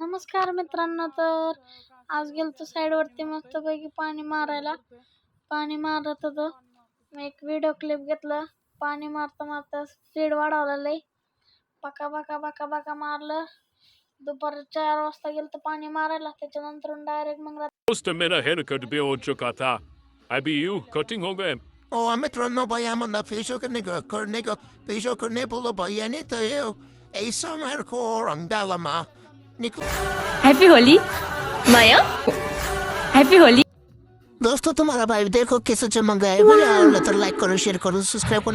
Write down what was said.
नमस्कार मित्रांनो. तर आज गेलतो साईडवरती मस्तपैकी पाणी मारायला. पाणी मारत होतो. एक व्हिडिओ क्लिप घेतलं. पाणी मारता मारता स्पीड वाढवला लय. बका बका बका बका मारलं. दुपार 4 वाजता गेलतो पाणी मारायला. त्याच्यानंतर डायरेक्ट मग Gusto me na haircut be o chukata. I be you cutting over. Metronno bayaman na piso ka nigo, kornigo, piso ka nipulo bayani tayo. Ay summer ko ang dalama. Nico. Happy Holi Maya happy Holi दोस्तों तुम्हारा भाई देखो कैसे चमक गया है. Like करो, share करो, subscribe करो.